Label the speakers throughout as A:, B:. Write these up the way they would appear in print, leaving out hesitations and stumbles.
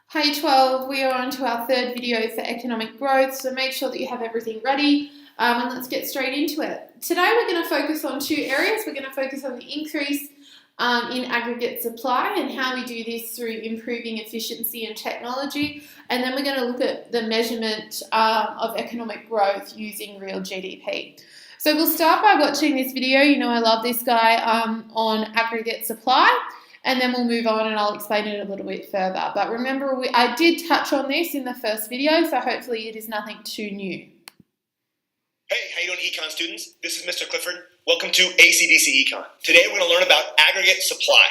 A: Hi 12, we are on to our third video for economic growth, so make sure that you have everything ready and let's get straight into it. Today we're going to focus on two areas. We're going to focus on the increase in aggregate supply and how we do this through improving efficiency and technology, and then we're going to look at the measurement of economic growth using real GDP. So we'll start by watching this video. You know I love this guy on aggregate supply. And then we'll move on and I'll explain it a little bit further. But remember, I did touch on this in the first video, so hopefully it is nothing too new.
B: Hey, how you doing, Econ students? This is Mr. Clifford. Welcome to ACDC Econ. Today we're going to learn about aggregate supply.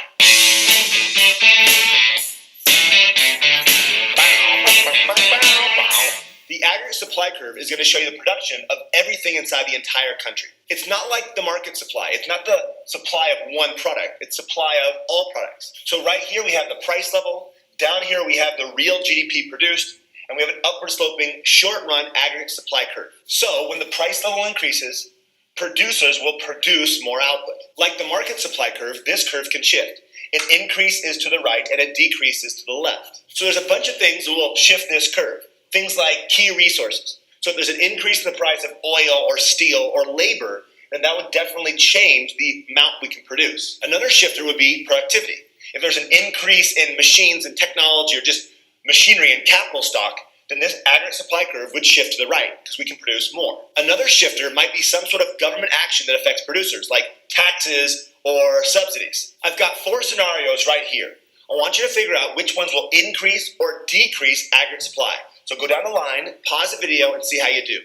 B: The aggregate supply curve is going to show you the production of everything inside the entire country. It's not like the market supply. It's not the supply of one product. It's supply of all products. So right here we have the price level. Down here we have the real GDP produced. And we have an upward sloping short-run aggregate supply curve. So when the price level increases, producers will produce more output. Like the market supply curve, this curve can shift. An increase is to the right and a decrease is to the left. So there's a bunch of things that will shift this curve. Things like key resources. So if there's an increase in the price of oil or steel or labor, then that would definitely change the amount we can produce. Another shifter would be productivity. If there's an increase in machines and technology or just machinery and capital stock, then this aggregate supply curve would shift to the right because we can produce more. Another shifter might be some sort of government action that affects producers, like taxes or subsidies. I've got 4 scenarios right here. I want you to figure out which ones will increase or decrease aggregate supply. So go down the line, pause the video, and see how you do.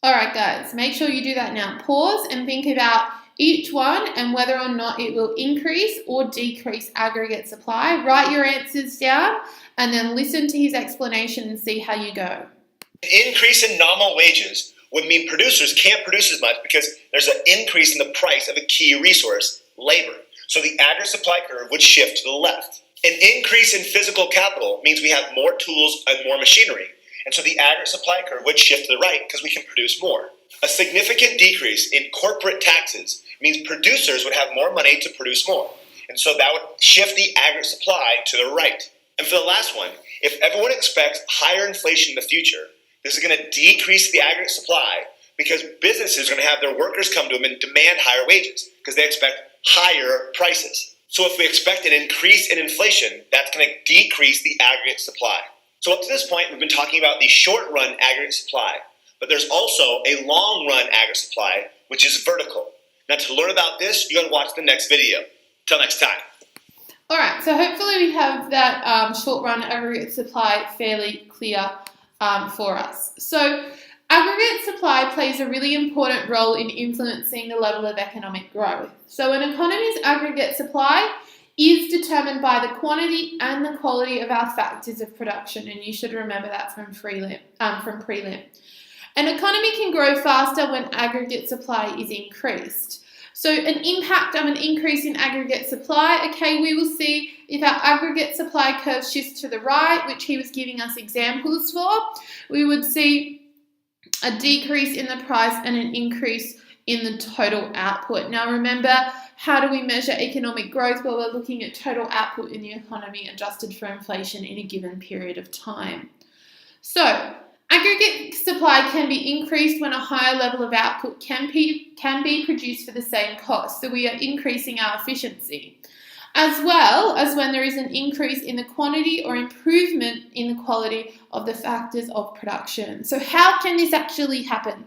A: Alright guys, make sure you do that now. Pause and think about each one and whether or not it will increase or decrease aggregate supply. Write your answers down and then listen to his explanation and see how you go.
B: An increase in nominal wages would mean producers can't produce as much because there's an increase in the price of a key resource, labor. So the aggregate supply curve would shift to the left. An increase in physical capital means we have more tools and more machinery. And so the aggregate supply curve would shift to the right because we can produce more. A significant decrease in corporate taxes means producers would have more money to produce more. And so that would shift the aggregate supply to the right. And for the last one, if everyone expects higher inflation in the future, this is going to decrease the aggregate supply because businesses are going to have their workers come to them and demand higher wages because they expect higher prices. So if we expect an increase in inflation, that's going to decrease the aggregate supply. So up to this point, we've been talking about the short-run aggregate supply, but there's also a long-run aggregate supply, which is vertical. Now to learn about this, you got to watch the next video. Till next time.
A: Alright, so hopefully we have that short-run aggregate supply fairly clear for us. So aggregate supply plays a really important role in influencing the level of economic growth. So an economy's aggregate supply is determined by the quantity and the quality of our factors of production, and you should remember that from prelim. An economy can grow faster when aggregate supply is increased. So an impact of an increase in aggregate supply, okay, we will see if our aggregate supply curve shifts to the right, which he was giving us examples for, we would see a decrease in the price and an increase in the total output. Now remember, how do we measure economic growth? Well, we're looking at total output in the economy adjusted for inflation in a given period of time. So aggregate supply can be increased when a higher level of output can be produced for the same cost. So we are increasing our efficiency, as well as when there is an increase in the quantity or improvement in the quality of the factors of production. So how can this actually happen?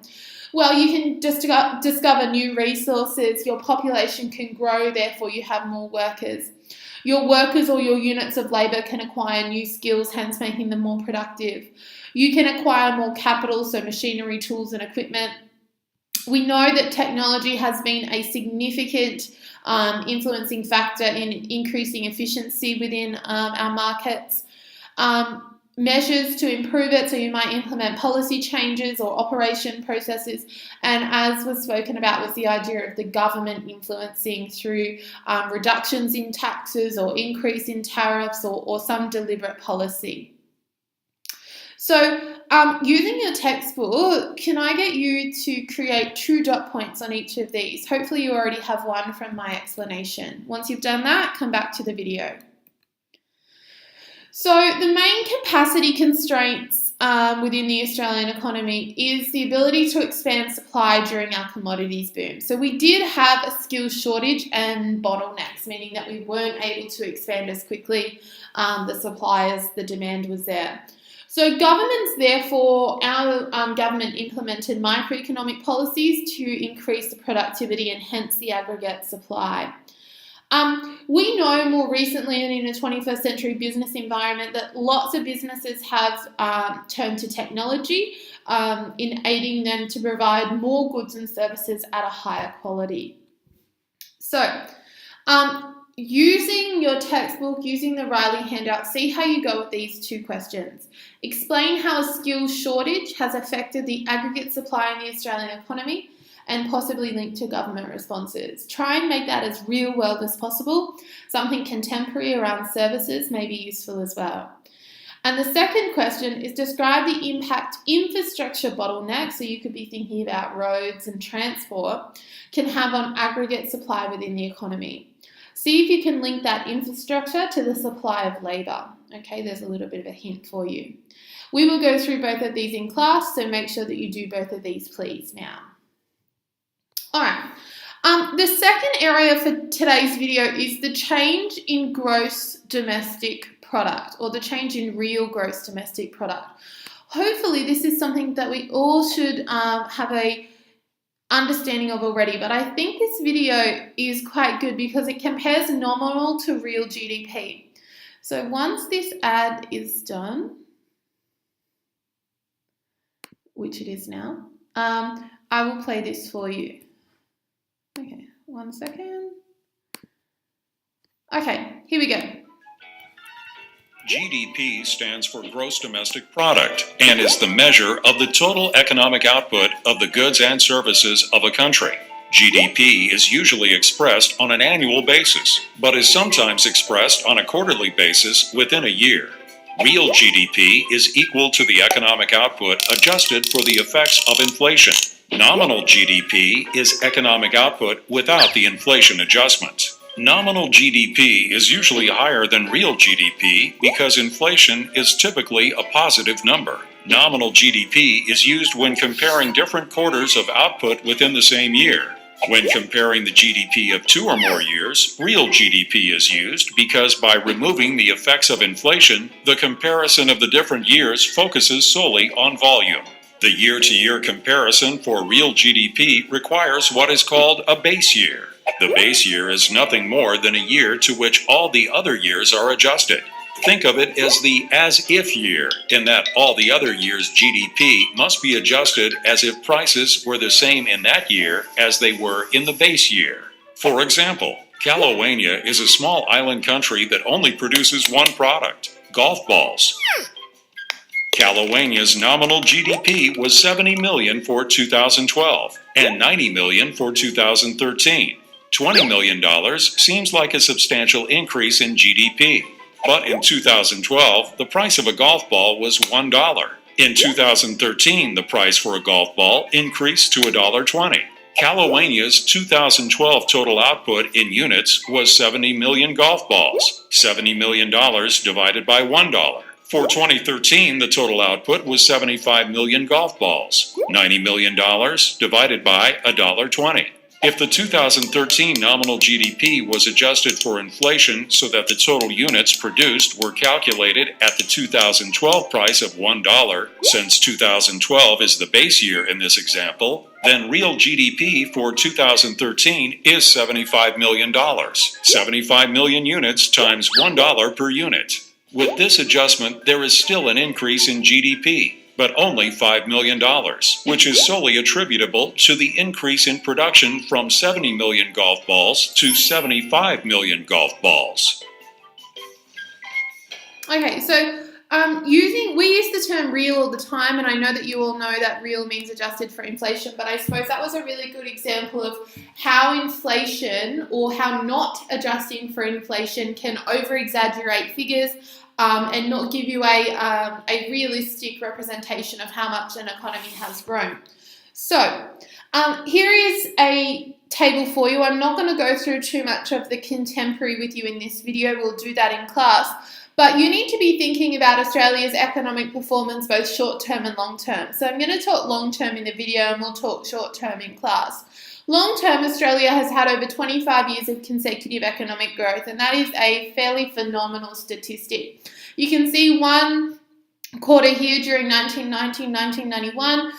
A: Well, you can just discover new resources, your population can grow, therefore you have more workers. Your workers or your units of labour can acquire new skills, hence making them more productive. You can acquire more capital, so machinery, tools and equipment. We know that technology has been a significant influencing factor in increasing efficiency within our markets. Measures to improve it, so you might implement policy changes or operation processes, and as was spoken about was the idea of the government influencing through reductions in taxes or increase in tariffs or some deliberate policy. So using your textbook, can I get you to create 2 dot points on each of these? Hopefully you already have one from my explanation. Once you've done that, come back to the video. So the main capacity constraints within the Australian economy is the ability to expand supply during our commodities boom. So we did have a skills shortage and bottlenecks, meaning that we weren't able to expand as quickly the supply as the demand was there. So governments, therefore, our government implemented microeconomic policies to increase the productivity and hence the aggregate supply. We know more recently and in a 21st century business environment that lots of businesses have turned to technology in aiding them to provide more goods and services at a higher quality. So, using your textbook, using the Riley handout, see how you go with these two questions. Explain how a skills shortage has affected the aggregate supply in the Australian economy and possibly linked to government responses. Try and make that as real world as possible. Something contemporary around services may be useful as well. And the second question is describe the impact infrastructure bottlenecks, so you could be thinking about roads and transport, can have on aggregate supply within the economy. See if you can link that infrastructure to the supply of labour. Okay, there's a little bit of a hint for you. We will go through both of these in class, so make sure that you do both of these please now. All right, the second area for today's video is the change in gross domestic product, or the change in real gross domestic product. Hopefully this is something that we all should have a understanding of already, but I think this video is quite good because it compares nominal to real GDP. So once this ad is done, which it is now, I will play this for you. Okay, 1 second. Okay, here we go.
C: GDP stands for Gross Domestic Product and is the measure of the total economic output of the goods and services of a country. GDP is usually expressed on an annual basis, but is sometimes expressed on a quarterly basis within a year. Real GDP is equal to the economic output adjusted for the effects of inflation. Nominal GDP is economic output without the inflation adjustment. Nominal GDP is usually higher than real GDP because inflation is typically a positive number. Nominal GDP is used when comparing different quarters of output within the same year. When comparing the GDP of 2 or more years, real GDP is used because by removing the effects of inflation, the comparison of the different years focuses solely on volume. The year-to-year comparison for real GDP requires what is called a base year. The base year is nothing more than a year to which all the other years are adjusted. Think of it as the as-if year, in that all the other years' GDP must be adjusted as if prices were the same in that year as they were in the base year. For example, California is a small island country that only produces one product, golf balls. California's nominal GDP was 70 million for 2012 and 90 million for 2013. $20 million seems like a substantial increase in GDP. But in 2012, the price of a golf ball was $1. In 2013, the price for a golf ball increased to $1.20. California's 2012 total output in units was 70 million golf balls, $70 million divided by $1. For 2013, the total output was 75 million golf balls, $90 million divided by $1.20. If the 2013 nominal GDP was adjusted for inflation so that the total units produced were calculated at the 2012 price of $1, since 2012 is the base year in this example, then real GDP for 2013 is $75 million, 75 million units times $1 per unit. With this adjustment, there is still an increase in GDP, but only $5 million, which is solely attributable to the increase in production from 70 million golf balls to 75 million golf balls.
A: Okay, so we use the term real all the time, and I know that you all know that real means adjusted for inflation, but I suppose that was a really good example of how inflation, or how not adjusting for inflation, can over-exaggerate figures and not give you a realistic representation of how much an economy has grown. So here is a table for you. I'm not going to go through too much of the contemporary with you in this video. We'll do that in class. But you need to be thinking about Australia's economic performance both short-term and long-term. So I'm going to talk long-term in the video and we'll talk short-term in class. Long-term, Australia has had over 25 years of consecutive economic growth, and that is a fairly phenomenal statistic. You can see one quarter here during 1991,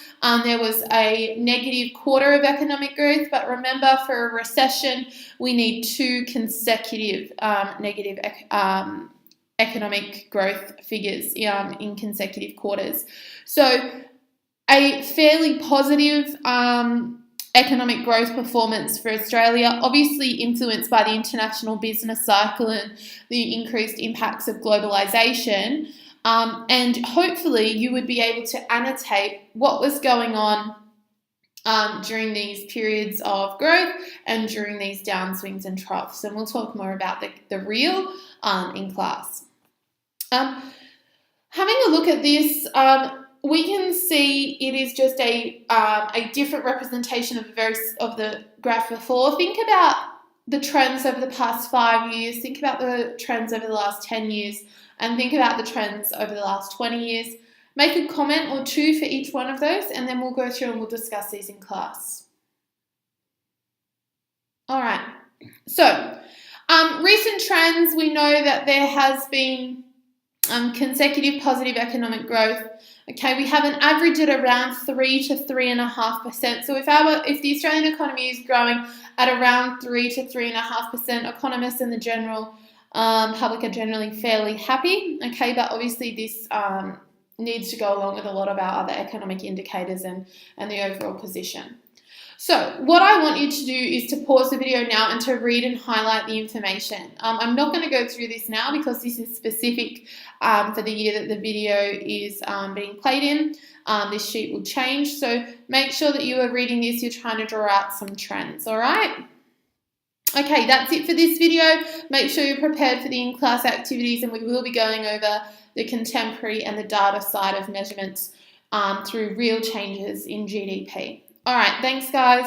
A: there was a negative quarter of economic growth, but remember, for a recession, we need 2 consecutive negative economic growth figures in consecutive quarters. So a fairly positive economic growth performance for Australia, obviously influenced by the international business cycle and the increased impacts of globalisation. And hopefully you would be able to annotate what was going on during these periods of growth and during these downswings and troughs. And we'll talk more about the ThreeL in class. Having a look at this, we can see it is just a different representation of the graph before. Think about the trends over the past 5 years, think about the trends over the last 10 years, and think about the trends over the last 20 years. Make a comment or 2 for each one of those, and then we'll go through and we'll discuss these in class. All right, so recent trends, we know that there has been consecutive positive economic growth. Okay, we have an average at around 3 to 3.5%. So if the Australian economy is growing at around 3 to 3.5%, economists and the general public are generally fairly happy. Okay, but obviously this needs to go along with a lot of our other economic indicators and the overall position. So what I want you to do is to pause the video now and to read and highlight the information. I'm not going to go through this now because this is specific for the year that the video is being played in. This sheet will change, so make sure that you are reading this, you're trying to draw out some trends, all right? Okay, that's it for this video. Make sure you're prepared for the in-class activities, and we will be going over the contemporary and the data side of measurements through real changes in GDP. All right, thanks guys.